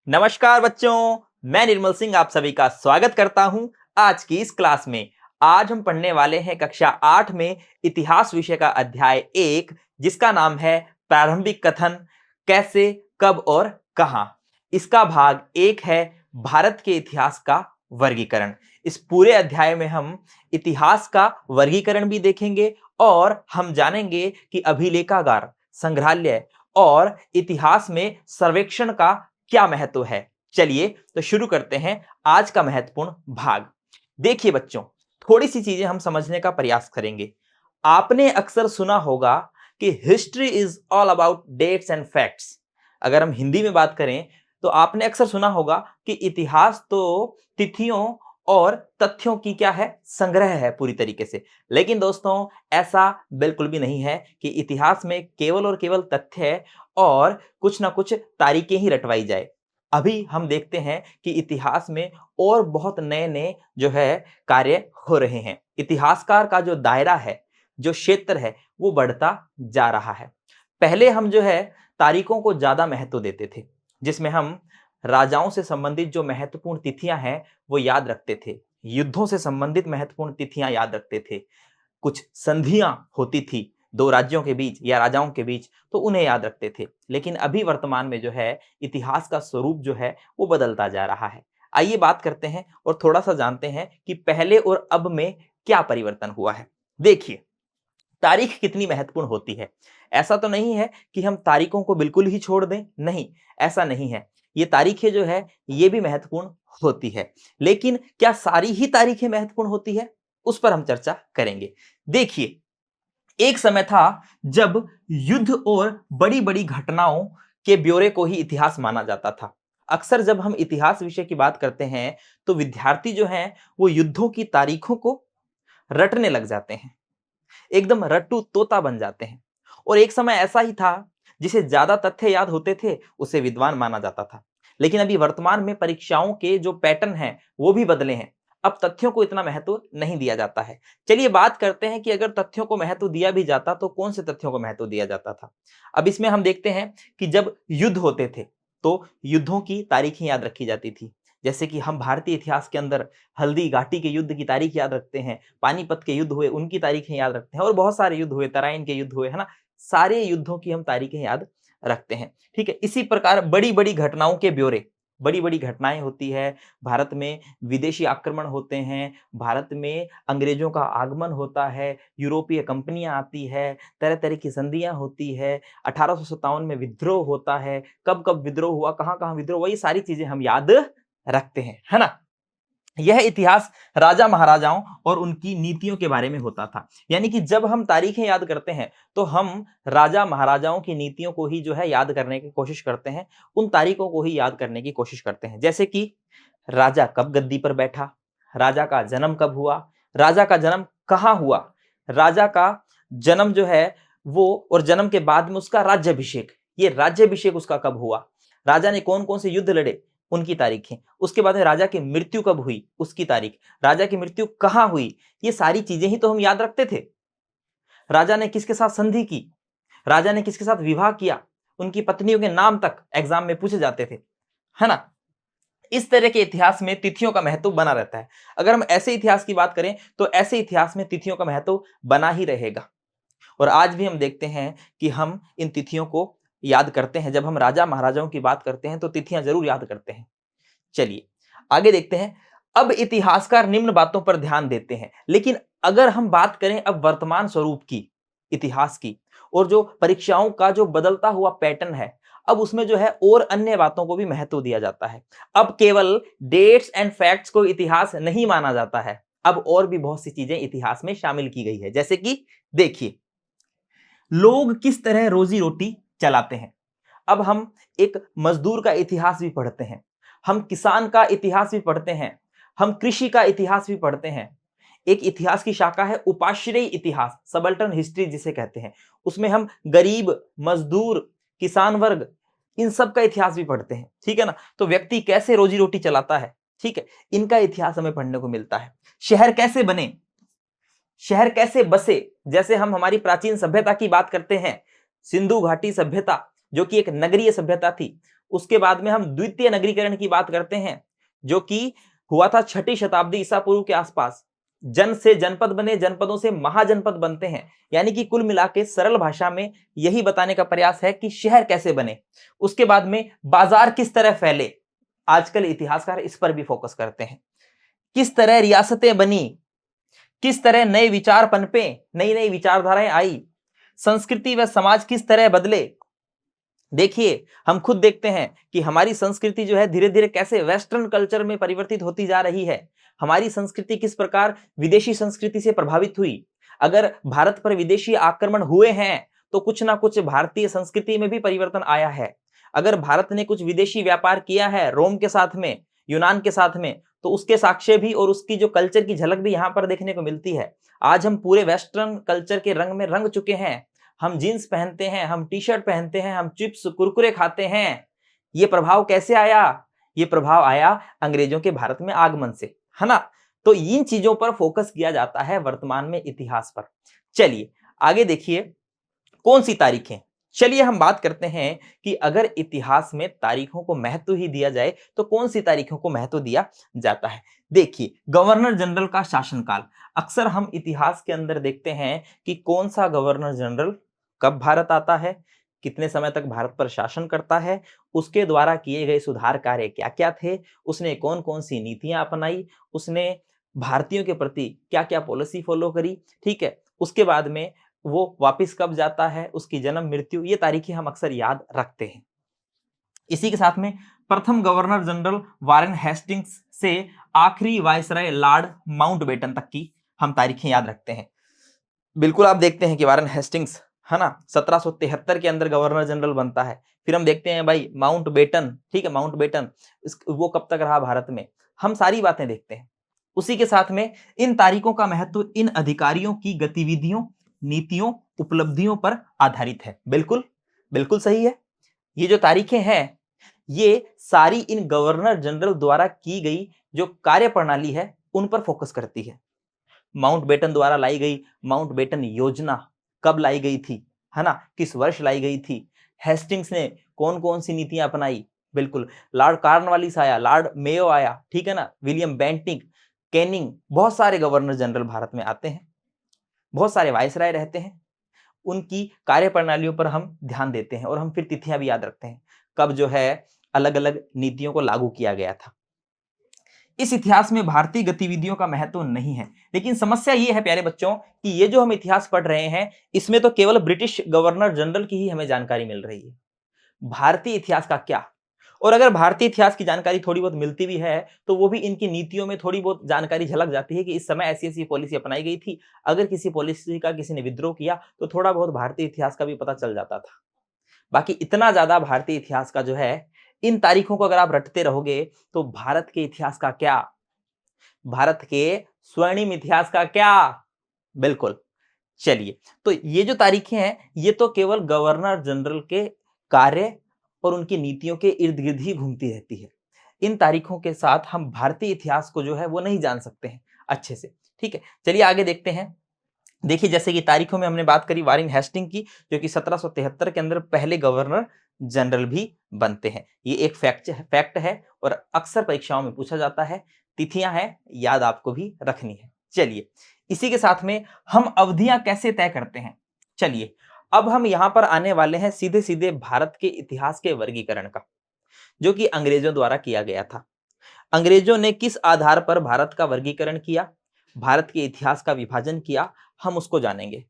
नमस्कार बच्चों, मैं निर्मल सिंह आप सभी का स्वागत करता हूं आज की इस क्लास में। आज हम पढ़ने वाले हैं कक्षा 8 में इतिहास विषय का अध्याय 1 जिसका नाम है प्रारंभिक कथन कैसे, कब और कहां। इसका भाग 1 है भारत के इतिहास का वर्गीकरण। इस पूरे अध्याय में हम इतिहास का वर्गीकरण भी देखेंगे और हम जानेंगे कि अभिलेखागार, संग्रहालय और इतिहास में सर्वेक्षण का क्या महत्व है। चलिए तो शुरू करते हैं आज का महत्वपूर्ण भाग। देखिए बच्चों, थोड़ी सी चीजें हम समझने का प्रयास करेंगे। आपने अक्सर सुना होगा कि history is all about dates and facts. अगर हम हिंदी में बात करें तो आपने अक्सर सुना होगा कि इतिहास तो तिथियों और तथ्यों की क्या है, संग्रह है पूरी तरीके से। लेकिन दोस्तों, ऐसा बिल्कुल भी नहीं है कि इतिहास में केवल और केवल तथ्य और कुछ ना कुछ तारीखें ही रटवाई जाए। अभी हम देखते हैं कि इतिहास में और बहुत नए नए जो है कार्य हो रहे हैं। इतिहासकार का जो दायरा है, जो क्षेत्र है, वो बढ़ता जा रहा है। पहले हम जो है तारीखों को ज्यादा महत्व देते थे, जिसमें हम राजाओं से संबंधित जो महत्वपूर्ण तिथियां हैं वो याद रखते थे, युद्धों से संबंधित महत्वपूर्ण तिथियां याद रखते थे, कुछ संधियां होती थी दो राज्यों के बीच या राजाओं के बीच, तो उन्हें याद रखते थे। लेकिन अभी वर्तमान में जो है इतिहास का स्वरूप जो है वो बदलता जा रहा है। आइए बात करते हैं और थोड़ा सा जानते हैं कि पहले और अब में क्या परिवर्तन हुआ है। देखिए, तारीख कितनी महत्वपूर्ण होती है। ऐसा तो नहीं है कि हम तारीखों को बिल्कुल ही छोड़ दें, नहीं, ऐसा नहीं है। ये तारीखें जो है ये भी महत्वपूर्ण होती है। लेकिन क्या सारी ही तारीखें महत्वपूर्ण होती है, उस पर हम चर्चा करेंगे। देखिए, एक समय था जब युद्ध और बड़ी बड़ी घटनाओं के ब्यौरे को ही इतिहास माना जाता था। अक्सर जब हम इतिहास विषय की बात करते हैं तो विद्यार्थी जो हैं वो युद्धों की तारीखों को रटने लग जाते हैं, एकदम रट्टू तोता बन जाते हैं। और एक समय ऐसा ही था, जिसे ज्यादा तथ्य याद होते थे उसे विद्वान माना जाता था। लेकिन अभी वर्तमान में परीक्षाओं के जो पैटर्न हैं वो भी बदले हैं। अब तथ्यों को इतना महत्व नहीं दिया जाता है। चलिए बात करते हैं कि अगर तथ्यों को महत्व दिया भी जाता तो कौन से तथ्यों को महत्व दिया जाता था। अब इसमें हम देखते हैं कि जब युद्ध होते थे तो युद्धों की तारीखें याद रखी जाती थी। जैसे कि हम भारतीय इतिहास के अंदर हल्दी घाटी के युद्ध की तारीख याद रखते हैं, पानीपत के युद्ध हुए उनकी तारीखें याद रखते हैं, और बहुत सारे युद्ध हुए, तराइन के युद्ध हुए, है ना। सारे युद्धों की हम तारीखें याद रखते हैं, ठीक है। इसी प्रकार बड़ी बड़ी घटनाओं के ब्यौरे, बड़ी बड़ी घटनाएं होती है, भारत में विदेशी आक्रमण होते हैं, भारत में अंग्रेजों का आगमन होता है, यूरोपीय कंपनियां आती है, तरह तरह की संधियां होती है, 1857 में विद्रोह होता है, कब कब विद्रोह हुआ, कहाँ कहाँ विद्रोह हुआ, ये सारी चीजें हम याद रखते हैं, है ना। यह इतिहास राजा महाराजाओं और उनकी नीतियों के बारे में होता था। यानी कि जब हम तारीखें याद करते हैं तो हम राजा महाराजाओं की नीतियों को ही जो है याद करने की कोशिश करते हैं, उन तारीखों को ही याद करने की कोशिश करते हैं। जैसे कि राजा कब गद्दी पर बैठा, राजा का जन्म कब हुआ, राजा का जन्म कहाँ हुआ, राजा का जन्म जो है वो, और जन्म के बाद में उसका राज्याभिषेक, ये राज्याभिषेक उसका कब हुआ, राजा ने कौन कौन से युद्ध लड़े उनकी तारीखें, उसके बाद में राजा की मृत्यु कब हुई उसकी तारीख, राजा की मृत्यु कहाँ हुई, ये सारी चीजें ही तो हम याद रखते थे। राजा ने किसके साथ संधि की, राजा ने किसके साथ विवाह किया, उनकी पत्नियों के नाम तक एग्जाम में पूछे जाते थे, है ना। इस तरह के इतिहास में तिथियों का महत्व बना रहता है। अगर हम ऐसे इतिहास की बात करें तो ऐसे इतिहास में तिथियों का महत्व बना ही रहेगा। और आज भी हम देखते हैं कि हम इन तिथियों को याद करते हैं। जब हम राजा महाराजाओं की बात करते हैं तो तिथियां जरूर याद करते हैं। चलिए आगे देखते हैं। अब इतिहासकार निम्न बातों पर ध्यान देते हैं। लेकिन अगर हम बात करें अब वर्तमान स्वरूप की, इतिहास की, और जो परीक्षाओं का जो बदलता हुआ पैटर्न है, अब उसमें जो है और अन्य बातों को भी महत्व दिया जाता है। अब केवल डेट्स एंड फैक्ट्स को इतिहास नहीं माना जाता है, अब और भी बहुत सी चीजें इतिहास में शामिल की गई है। जैसे कि देखिए, लोग किस तरह रोजी रोटी चलाते हैं। अब हम एक मजदूर का इतिहास भी पढ़ते हैं, हम किसान का इतिहास भी पढ़ते हैं, हम कृषि का इतिहास भी पढ़ते हैं। एक इतिहास की शाखा है उपाश्रयी इतिहास, सबल्टन हिस्ट्री जिसे कहते हैं। उसमें हम गरीब, मजदूर, किसान वर्ग, इन सब का इतिहास भी पढ़ते हैं, ठीक है ना। तो व्यक्ति कैसे रोजी रोटी चलाता है, ठीक है, इनका इतिहास हमें पढ़ने को मिलता है। शहर कैसे बने, शहर कैसे बसे, जैसे हम हमारी प्राचीन सभ्यता की बात करते हैं, सिंधु घाटी सभ्यता जो कि एक नगरीय सभ्यता थी, उसके बाद में हम द्वितीय नगरीकरण की बात करते हैं, जो कि हुआ था 6ठी शताब्दी ईसा पूर्व के आसपास। जन से जनपद बने, जनपदों से महाजनपद बनते हैं। यानी कि कुल मिला के सरल भाषा में यही बताने का प्रयास है कि शहर कैसे बने। उसके बाद में बाजार किस तरह फैले, आजकल इतिहासकार इस पर भी फोकस करते हैं। किस तरह रियासतें बनी, किस तरह नए विचार पनपे, नई नई विचारधाराएं आई, संस्कृति व समाज किस तरह बदले। देखिए, हम खुद देखते हैं कि हमारी संस्कृति जो है धीरे धीरे कैसे वेस्टर्न कल्चर में परिवर्तित होती जा रही है। हमारी संस्कृति किस प्रकार विदेशी संस्कृति से प्रभावित हुई। अगर भारत पर विदेशी आक्रमण हुए हैं तो कुछ ना कुछ भारतीय संस्कृति में भी परिवर्तन आया है। अगर भारत ने कुछ विदेशी व्यापार किया है रोम के साथ में, यूनान के साथ में, तो उसके साक्ष्य भी और उसकी जो कल्चर की झलक भी यहाँ पर देखने को मिलती है। आज हम पूरे वेस्टर्न कल्चर के रंग में रंग चुके हैं। हम जीन्स पहनते हैं, हम टी शर्ट पहनते हैं, हम चिप्स कुरकुरे खाते हैं। ये प्रभाव कैसे आया? ये प्रभाव आया अंग्रेजों के भारत में आगमन से, है ना। तो इन चीजों पर फोकस किया जाता है वर्तमान में इतिहास पर। चलिए आगे देखिए, कौन सी तारीखें। चलिए हम बात करते हैं कि अगर इतिहास में तारीखों को महत्व ही दिया जाए तो कौन सी तारीखों को महत्व दिया जाता है। देखिए, गवर्नर जनरल का शासनकाल। अक्सर हम इतिहास के अंदर देखते हैं कि कौन सा गवर्नर जनरल कब भारत आता है, कितने समय तक भारत पर शासन करता है, उसके द्वारा किए गए सुधार कार्य क्या क्या थे, उसने कौन कौन सी नीतियां अपनाई, उसने भारतीयों के प्रति क्या क्या पॉलिसी फॉलो करी। ठीक है, उसके बाद में वो वापिस कब जाता है, उसकी जन्म मृत्यु, ये तारीखें हम अक्सर याद रखते हैं। इसी के साथ में प्रथम गवर्नर जनरल वारेन हेस्टिंग्स से आखिरी वायसराय लॉर्ड माउंटबेटन तक की हम तारीखें याद रखते हैं। बिल्कुल, आप देखते हैं कि वारेन हेस्टिंग्स, है ना, 1773 के अंदर गवर्नर जनरल बनता है। फिर हम देखते हैं भाई माउंटबेटन, ठीक है, माउंटबेटन वो कब तक रहा भारत में, हम सारी बातें देखते हैं। उसी के साथ में इन तारीखों का महत्व इन अधिकारियों की गतिविधियों, नीतियों, उपलब्धियों पर आधारित है। बिल्कुल बिल्कुल सही है। ये जो तारीखें हैं, ये सारी इन गवर्नर जनरल द्वारा की गई जो कार्य प्रणाली है उन पर फोकस करती है। माउंटबेटन द्वारा लाई गई माउंटबेटन योजना कब लाई गई थी, है ना, किस वर्ष लाई गई थी। हेस्टिंग्स ने कौन कौन सी नीतियां अपनाई। बिल्कुल, लॉर्ड कॉर्नवालिस आया, लॉर्ड मेयो आया, ठीक है ना, विलियम बेंटिक, कैनिंग, बहुत सारे गवर्नर जनरल भारत में आते हैं, बहुत सारे वायसराय रहते हैं। उनकी कार्य प्रणालियों पर हम ध्यान देते हैं और हम फिर तिथियां भी याद रखते हैं कब जो है अलग अलग नीतियों को लागू किया गया था। इस इतिहास में भारतीय गतिविधियों का महत्व नहीं है, लेकिन समस्या ये है प्यारे बच्चों कि ये जो हम इतिहास पढ़ रहे हैं इसमें तो केवल ब्रिटिश गवर्नर जनरल की ही हमें जानकारी मिल रही है। भारतीय इतिहास का क्या? और अगर भारतीय इतिहास की जानकारी थोड़ी बहुत मिलती भी है तो वो भी इनकी नीतियों में थोड़ी बहुत जानकारी झलक जाती है कि इस समय ऐसी ऐसी पॉलिसी अपनाई गई थी। अगर किसी पॉलिसी का किसी ने विद्रोह किया तो थोड़ा बहुत भारतीय इतिहास का भी पता चल जाता था। बाकी इतना ज्यादा भारतीय इतिहास का जो है, इन तारीखों को अगर आप रटते रहोगे तो भारत के इतिहास का क्या, भारत के स्वर्णिम इतिहास का क्या। बिल्कुल। चलिए, तो ये जो तारीखें हैं ये तो केवल गवर्नर जनरल के कार्य और उनकी नीतियों के इर्द गिर्द ही घूमती रहती है। इन तारीखों के साथ हम भारतीय इतिहास को जो है वो नहीं जान सकते हैं अच्छे से। ठीक है, चलिए आगे देखते हैं। देखिए, जैसे कि तारीखों में हमने बात करी वारेन हेस्टिंग की, जो कि 1773 के अंदर पहले गवर्नर जनरल भी बनते हैं। ये एक फैक्ट है और अक्सर परीक्षाओं में पूछा जाता है। तिथियां हैं, याद आपको भी रखनी है। चलिए, इसी के साथ में हम अवधियां कैसे तय करते हैं। चलिए, अब हम यहां पर आने वाले हैं सीधे सीधे भारत के इतिहास के वर्गीकरण का, जो कि अंग्रेजों द्वारा किया गया था। अंग्रेजों ने किस आधार पर भारत का वर्गीकरण किया, भारत के इतिहास का विभाजन किया, हम उसको जानेंगे।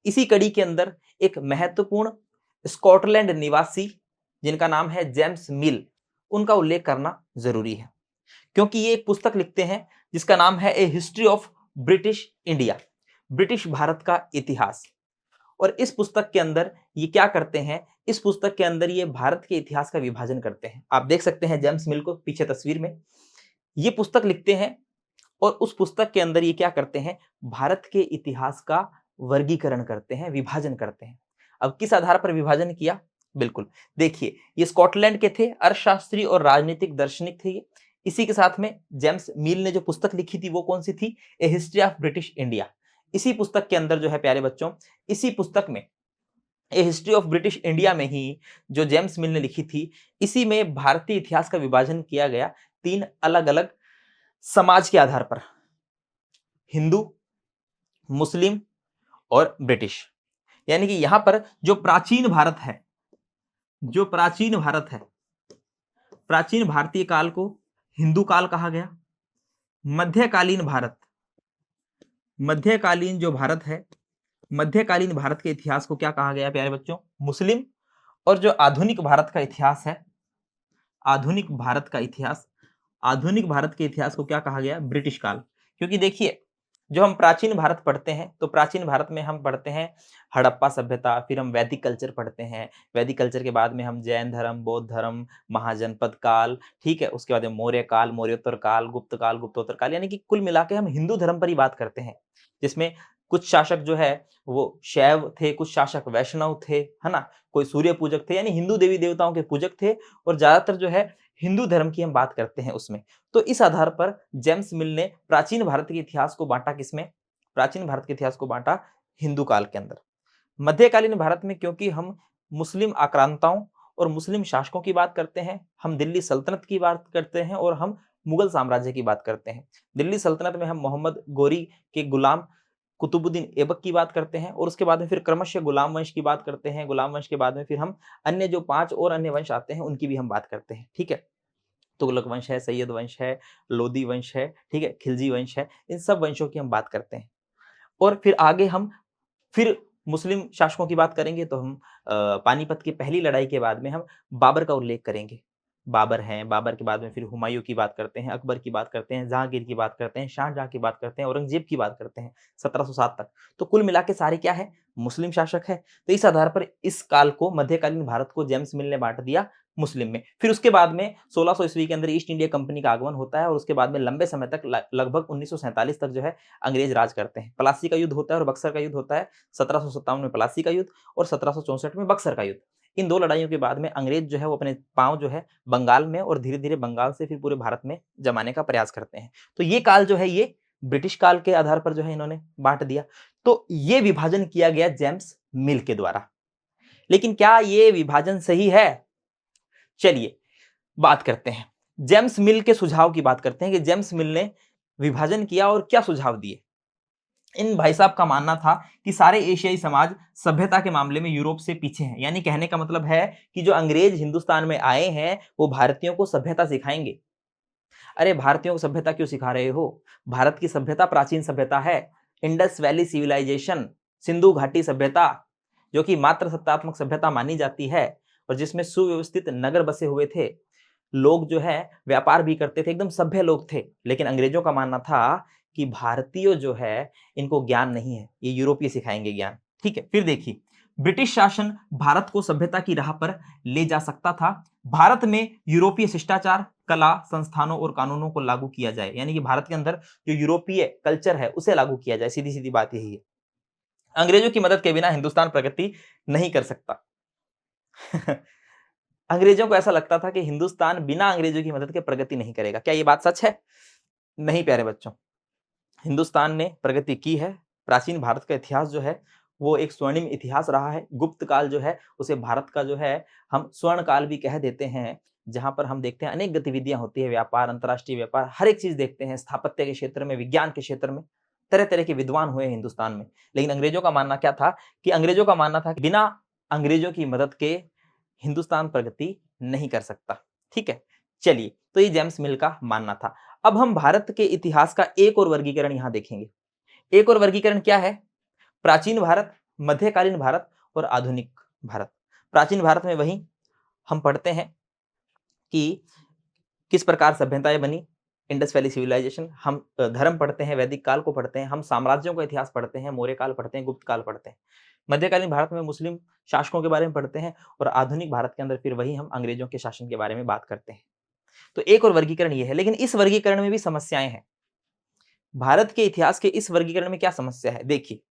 इसी कड़ी के अंदर एक महत्वपूर्ण स्कॉटलैंड निवासी जिनका नाम है जेम्स मिल, उनका उल्लेख करना जरूरी है, क्योंकि ये एक पुस्तक लिखते हैं जिसका नाम है a history of British India, ब्रिटिश भारत का इतिहास। और इस पुस्तक के अंदर ये क्या करते हैं, इस पुस्तक के अंदर ये भारत के इतिहास का विभाजन करते हैं। आप देख सकते हैं जेम्स मिल को पीछे तस्वीर में। ये पुस्तक लिखते हैं और उस पुस्तक के अंदर ये क्या करते हैं, भारत के इतिहास का वर्गीकरण करते हैं, विभाजन करते हैं। अब किस आधार पर विभाजन किया, बिल्कुल देखिए, ये स्कॉटलैंड के थे, अर्थशास्त्री और राजनीतिक दार्शनिक थे ये। इसी के साथ में जेम्स मिल ने जो पुस्तक लिखी थी वो कौन सी थी, ए हिस्ट्री ऑफ ब्रिटिश इंडिया। इसी पुस्तक के अंदर जो है प्यारे बच्चों, इसी पुस्तक में ए हिस्ट्री ऑफ ब्रिटिश इंडिया में ही जो जेम्स मिल ने लिखी थी, इसी में भारतीय इतिहास का विभाजन किया गया 3 अलग-अलग समाज के आधार पर, हिंदू, मुस्लिम और ब्रिटिश। यानी कि यहां पर जो प्राचीन भारत है, जो प्राचीन भारत है, प्राचीन भारतीय काल को हिंदू काल कहा गया। मध्यकालीन भारत, मध्यकालीन जो भारत है, मध्यकालीन भारत के इतिहास को क्या कहा गया प्यारे बच्चों? मुस्लिम। और जो आधुनिक भारत का इतिहास है, आधुनिक भारत का इतिहास, आधुनिक भारत के इतिहास को क्या कहा गया? ब्रिटिश काल। क्योंकि देखिए, जो हम प्राचीन भारत पढ़ते हैं तो प्राचीन भारत में हम पढ़ते हैं हड़प्पा सभ्यता, फिर हम वैदिक कल्चर पढ़ते हैं, वैदिक कल्चर के बाद में हम जैन धर्म, बौद्ध धर्म, महाजनपद काल, ठीक है, उसके बाद में मौर्य काल, मौर्योत्तर काल, गुप्तोत्तर काल, यानी कि कुल मिला के हम हिंदू धर्म पर ही बात करते हैं, जिसमें कुछ शासक जो है वो शैव थे, कुछ शासक वैष्णव थे, है ना, कोई सूर्य पूजक थे, यानी हिंदू देवी देवताओं के पूजक थे, और ज्यादातर जो है हिंदू धर्म की हम बात करते हैं उसमें। तो इस आधार पर जेम्स मिल ने प्राचीन भारत के इतिहास को बांटा किसमें? प्राचीन भारत के इतिहास को बांटा हिंदू काल के अंदर। मध्यकालीन भारत में क्योंकि हम मुस्लिम आक्रांताओं और मुस्लिम शासकों की बात करते हैं, हम दिल्ली सल्तनत की बात करते हैं और हम मुगल साम्राज्य की बात करते हैं। दिल्ली सल्तनत में हम मोहम्मद गोरी के गुलाम कुतुबुद्दीन ऐबक की बात करते हैं, और उसके बाद में फिर क्रमशः गुलाम वंश की बात करते हैं। गुलाम वंश के बाद में फिर हम अन्य जो 5 और अन्य वंश आते हैं उनकी भी हम बात करते हैं, ठीक है। तुगलक वंश है, सैयद वंश है, लोदी वंश है, ठीक है, खिलजी वंश है, इन सब वंशों की हम बात करते हैं। और फिर आगे हम फिर मुस्लिम शासकों की बात करेंगे तो हम पानीपत की पहली लड़ाई के बाद में हम बाबर का उल्लेख करेंगे। बाबर हैं, बाबर के बाद में फिर हुमायूं की बात करते हैं, अकबर की बात करते हैं, जहांगीर की बात करते हैं, शाहजहां की बात करते हैं, औरंगजेब की बात करते हैं 1707 तक। तो कुल मिला के सारे क्या है? मुस्लिम शासक है। तो इस आधार पर इस काल को, मध्यकालीन भारत को जेम्स मिल ने बांट दिया मुस्लिम में। फिर उसके बाद में 1600 ईस्वी के अंदर ईस्ट इंडिया कंपनी का आगमन होता है, और उसके बाद में लंबे समय तक लगभग 1947 तक जो है अंग्रेज राज करते हैं। प्लासी का युद्ध होता है और बक्सर का युद्ध होता है। 1757 में प्लासी का युद्ध और 1764 में बक्सर का युद्ध। इन 2 लड़ाइयों के बाद में अंग्रेज जो है वो अपने पाँव जो है बंगाल में और धीरे-धीरे बंगाल से फिर पूरे भारत में जमाने का प्रयास करते हैं। तो ये काल जो है ये ब्रिटिश काल के आधार पर जो है इन्होंने बाँट दिया। तो ये विभाजन किया गया जेम्स मिल के द्वारा। लेकिन क्या ये विभाजन सही है? चलिए बात करते हैं। जेम्स मिल के सुझाव की बात करते हैं कि जेम्स मिल ने विभाजन किया और क्या सुझाव दिए। इन भाई साहब का मानना था कि सारे एशियाई समाज सभ्यता के मामले में यूरोप से पीछे हैं। यानी कहने का मतलब है कि जो अंग्रेज हिंदुस्तान में आए हैं वो भारतीयों को सभ्यता सिखाएंगे। अरे भारतीयों को सभ्यता क्यों सिखा रहे हो? भारत की सभ्यता प्राचीन सभ्यता है, इंडस वैली सिविलाइजेशन, सिंधु घाटी सभ्यता, जो कि मात्र सत्तात्मक सभ्यता मानी जाती है और जिसमें सुव्यवस्थित नगर बसे हुए थे। लोग जो है व्यापार भी करते थे, एकदम सभ्य लोग थे। लेकिन अंग्रेजों का मानना था कि भारतीय जो है इनको ज्ञान नहीं है, ये यूरोपीय सिखाएंगे ज्ञान। ठीक है, फिर देखिए, ब्रिटिश शासन भारत को सभ्यता की राह पर ले जा सकता था। भारत में यूरोपीय शिष्टाचार, कला, संस्थानों और कानूनों को लागू किया जाए। यानी कि भारत के अंदर जो यूरोपीय कल्चर है उसे लागू किया जाए। सीधी सीधी बात यही है। अंग्रेजों की मदद के बिना हिंदुस्तान प्रगति नहीं कर सकता। अंग्रेजों को ऐसा लगता था कि हिंदुस्तान बिना अंग्रेजों की मदद के प्रगति नहीं करेगा। क्या ये बात सच है? नहीं प्यारे बच्चों, हिंदुस्तान ने प्रगति की है। प्राचीन भारत का इतिहास जो है वो एक स्वर्णिम इतिहास रहा है। गुप्त काल जो है उसे भारत का जो है हम स्वर्ण काल भी कह देते हैं, जहां पर हम देखते हैं अनेक गतिविधियां होती है, व्यापार, अंतर्राष्ट्रीय व्यापार, हर एक चीज देखते हैं। स्थापत्य के क्षेत्र में, विज्ञान के क्षेत्र में तरह तरह के विद्वान हुए हिंदुस्तान में। लेकिन अंग्रेजों का मानना क्या था? कि अंग्रेजों का मानना था कि बिना अंग्रेजों की मदद के हिंदुस्तान प्रगति नहीं कर सकता। ठीक है, चलिए, तो ये जेम्स मिल का मानना था। अब हम भारत के इतिहास का एक और वर्गीकरण यहां देखेंगे। एक और वर्गीकरण क्या है? प्राचीन भारत, मध्यकालीन भारत और आधुनिक भारत। प्राचीन भारत में वही हम पढ़ते हैं कि किस प्रकार सभ्यताएं बनी, इंडस वैली सिविलाइजेशन। हम धर्म पढ़ते हैं, वैदिक काल को पढ़ते हैं, हम साम्राज्यों का इतिहास पढ़ते हैं, मौर्य काल पढ़ते हैं, गुप्त काल पढ़ते हैं। मध्यकालीन भारत में मुस्लिम शासकों के बारे में पढ़ते हैं, और आधुनिक भारत के अंदर फिर वही हम अंग्रेजों के शासन के बारे में बात करते हैं। तो एक और वर्गीकरण ये है। लेकिन इस वर्गीकरण में भी समस्याएं हैं। भारत के इतिहास के इस वर्गीकरण में क्या समस्या है? देखिए,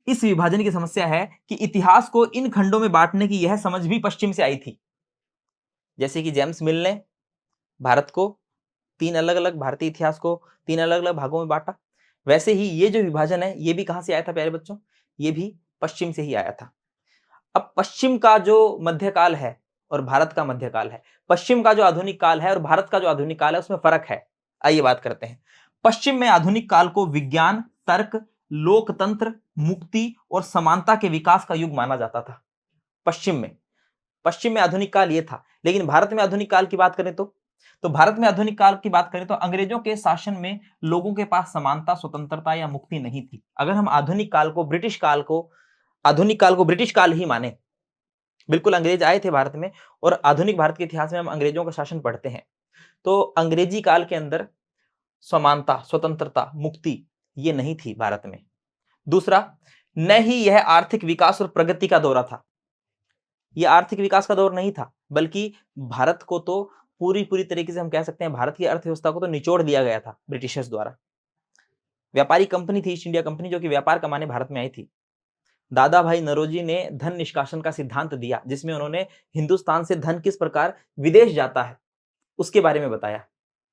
इस विभाजन की समस्या है कि इतिहास को इन खंडों में बांटने की यह समझ भी पश्चिम से आई थी। जैसे कि जेम्स मिल ने भारत को तीन अलग अलग, भारतीय इतिहास को तीन अलग अलग भागों में बांटा, वैसे ही ये जो विभाजन है ये भी कहां से आया था प्यारे बच्चों? ये भी पश्चिम से ही आया था। अब पश्चिम का जो मध्यकाल है और भारत का मध्यकाल है, पश्चिम का जो आधुनिक काल है और भारत का जो आधुनिक काल है, उसमें फर्क है। आइए बात करते हैं। पश्चिम में आधुनिक काल को विज्ञान, तर्क, लोकतंत्र, मुक्ति और समानता के विकास का युग माना जाता था। पश्चिम में आधुनिक काल ये था। लेकिन भारत में आधुनिक काल की बात करें तो भारत में आधुनिक काल की बात करें तो अंग्रेजों के शासन में लोगों के पास समानता, स्वतंत्रता या मुक्ति नहीं थी। अगर हम आधुनिक काल को, ब्रिटिश काल को, आधुनिक काल को ब्रिटिश काल ही माने, बिल्कुल अंग्रेज आए थे भारत में और आधुनिक भारत के इतिहास में हम अंग्रेजों का शासन पढ़ते हैं, तो अंग्रेजी काल के अंदर समानता, स्वतंत्रता, मुक्ति ये नहीं थी भारत में। दूसरा, न ही यह आर्थिक विकास और प्रगति का दौरा था। यह आर्थिक विकास का दौर नहीं था, बल्कि भारत को तो पूरी तरीके से हम कह सकते हैं, भारत की अर्थव्यवस्था को तो निचोड़ दिया गया था ब्रिटिशर्स द्वारा। व्यापारी कंपनी थी ईस्ट इंडिया कंपनी, जो कि व्यापार कमाने भारत में आई थी। दादा भाई नौरोजी ने धन निष्कासन का सिद्धांत दिया, जिसमें उन्होंने हिंदुस्तान से धन किस प्रकार विदेश जाता है उसके बारे में बताया।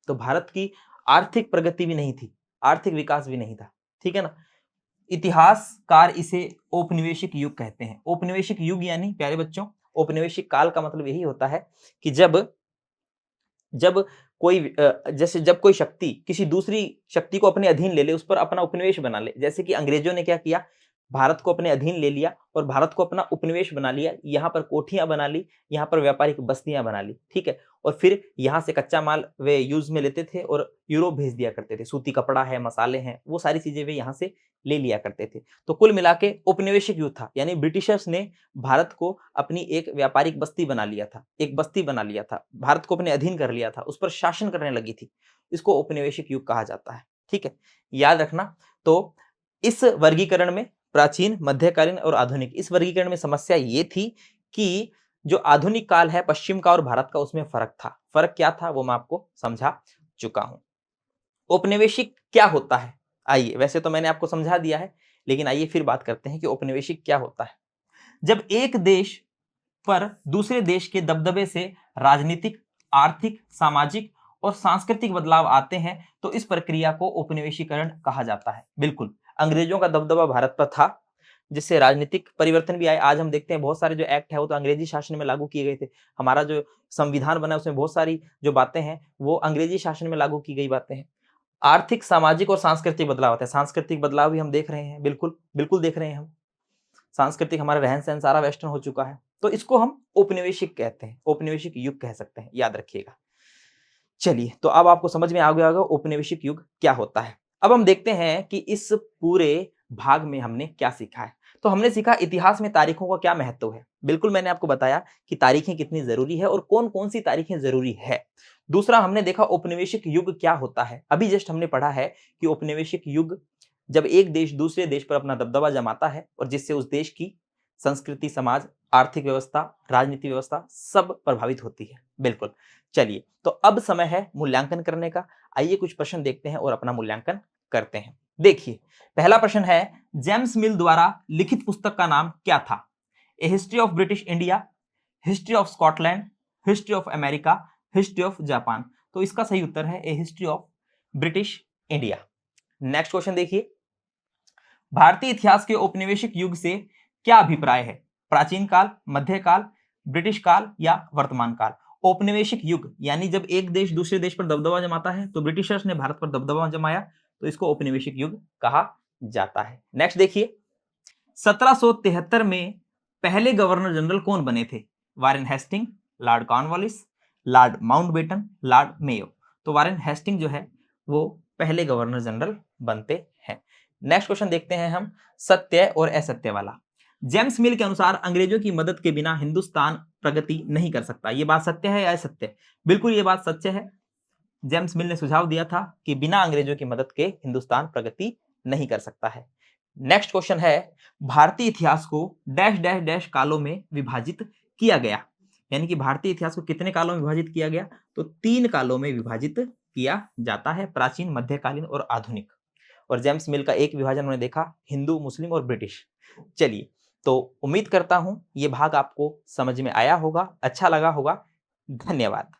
तो भारत की आर्थिक प्रगति भी नहीं थी, आर्थिक विकास भी नहीं था। ठीक है ना। इतिहासकार इसे औपनिवेशिक युग कहते हैं। औपनिवेशिक युग यानी प्यारे बच्चों, औपनिवेशिक काल का मतलब यही होता है कि जब कोई शक्ति किसी दूसरी शक्ति को अपने अधीन ले ले, उस पर अपना उपनिवेश बना ले। जैसे कि अंग्रेजों ने क्या किया, भारत को अपने अधीन ले लिया और भारत को अपना उपनिवेश बना लिया। यहाँ पर कोठियां बना ली, यहाँ पर व्यापारिक बस्तियां बना ली। ठीक है। और फिर यहाँ से कच्चा माल वे यूज में लेते थे और यूरोप भेज दिया करते थे। सूती कपड़ा है, मसाले हैं, वो सारी चीजें वे यहाँ से ले लिया करते थे। तो कुल मिला के औपनिवेशिक युग था, यानी ब्रिटिशर्स ने भारत को अपनी एक व्यापारिक बस्ती बना लिया था, एक बस्ती बना लिया था, भारत को अपने अधीन कर लिया था, उस पर शासन करने लगी थी। इसको औपनिवेशिक युग कहा जाता है। ठीक है, याद रखना। तो इस वर्गीकरण में प्राचीन, मध्यकालीन और आधुनिक, इस वर्गीकरण में समस्या ये थी कि जो आधुनिक काल है पश्चिम का और भारत का, उसमें फर्क था। फर्क क्या था वो मैं आपको समझा चुका हूं। औपनिवेशिक क्या होता है, आइए, वैसे तो मैंने आपको समझा दिया है, लेकिन आइए फिर बात करते हैं कि औपनिवेशिक क्या होता है। जब एक देश पर दूसरे देश के दबदबे से राजनीतिक, आर्थिक, सामाजिक और सांस्कृतिक बदलाव आते हैं, तो इस प्रक्रिया को औपनिवेशीकरण कहा जाता है। बिल्कुल, अंग्रेजों का दबदबा भारत पर था, जिससे राजनीतिक परिवर्तन भी आए। आज हम देखते हैं बहुत सारे जो एक्ट है वो तो अंग्रेजी शासन में लागू किए गए थे। हमारा जो संविधान बना उसमें बहुत सारी जो बातें हैं वो अंग्रेजी शासन में लागू की गई बातें हैं। आर्थिक, सामाजिक और सांस्कृतिक बदलाव होते हैं। सांस्कृतिक बदलाव भी हम देख रहे हैं, बिल्कुल बिल्कुल देख रहे हैं हम। सांस्कृतिक, हमारा रहन सहन सारा वेस्टर्न हो चुका है, तो इसको हम औपनिवेशिक कहते हैं, औपनिवेशिक युग कह सकते हैं, याद रखिएगा। चलिए, तो अब आपको समझ में आ गया होगा औपनिवेशिक युग क्या होता है। अब हम देखते हैं कि इस पूरे भाग में हमने क्या सीखा है। तो हमने सीखा इतिहास में तारीखों का क्या महत्व है। बिल्कुल, मैंने आपको बताया कि तारीखें कितनी जरूरी है और कौन कौन सी तारीखें जरूरी है। दूसरा, हमने देखा औपनिवेशिक युग क्या होता है। अभी जस्ट हमने पढ़ा है कि औपनिवेशिक युग जब एक देश दूसरे देश पर अपना दबदबा जमाता है और जिससे उस देश की संस्कृति, समाज, आर्थिक व्यवस्था, राजनीति व्यवस्था सब प्रभावित होती है। बिल्कुल। चलिए, तो अब समय है मूल्यांकन करने का। आइए कुछ प्रश्न देखते हैं और अपना मूल्यांकन करते हैं। देखिए, पहला प्रश्न है, जेम्स मिल द्वारा लिखित पुस्तक का नाम क्या था? A history of British India, history of Scotland, history of America, history of Japan. तो इसका सही उत्तर है a history of British India. Next question देखिए, भारतीय इतिहास के औपनिवेशिक युग से क्या अभिप्राय है? प्राचीन काल, मध्यकाल, ब्रिटिश काल या वर्तमान काल? औपनिवेशिक युग यानी जब एक देश दूसरे देश पर दबदबा जमाता है, तो ब्रिटिशर्स ने भारत पर दबदबा जमाया, तो इसको औपनिवेशिक युग कहा जाता है। नेक्स्ट देखिए, 1773 में पहले गवर्नर जनरल कौन बने थे? Warren Hasting, Lord Cornwallis, Lord Mountbatten, Lord Mayo. तो वारेन हेस्टिंग जो है वो पहले गवर्नर जनरल बनते हैं। नेक्स्ट क्वेश्चन देखते हैं हम, सत्य और असत्य वाला। जेम्स मिल के अनुसार अंग्रेजों की मदद के बिना हिंदुस्तान प्रगति नहीं कर सकता। ये बात सत्य है या असत्य? बिल्कुल, ये बात सत्य है। जेम्स मिल ने सुझाव दिया था कि बिना अंग्रेजों की मदद के हिंदुस्तान प्रगति नहीं कर सकता है। नेक्स्ट क्वेश्चन है, भारतीय इतिहास को डैश डैश डैश कालों में विभाजित किया गया। यानी कि भारतीय इतिहास को कितने कालों में विभाजित किया गया? तो 3 कालों में विभाजित किया जाता है, प्राचीन, मध्यकालीन और आधुनिक। और जेम्स मिल का एक विभाजन उन्होंने देखा, हिंदू, मुस्लिम और ब्रिटिश। चलिए, तो उम्मीद करता हूं ये भाग आपको समझ में आया होगा, अच्छा लगा होगा। धन्यवाद।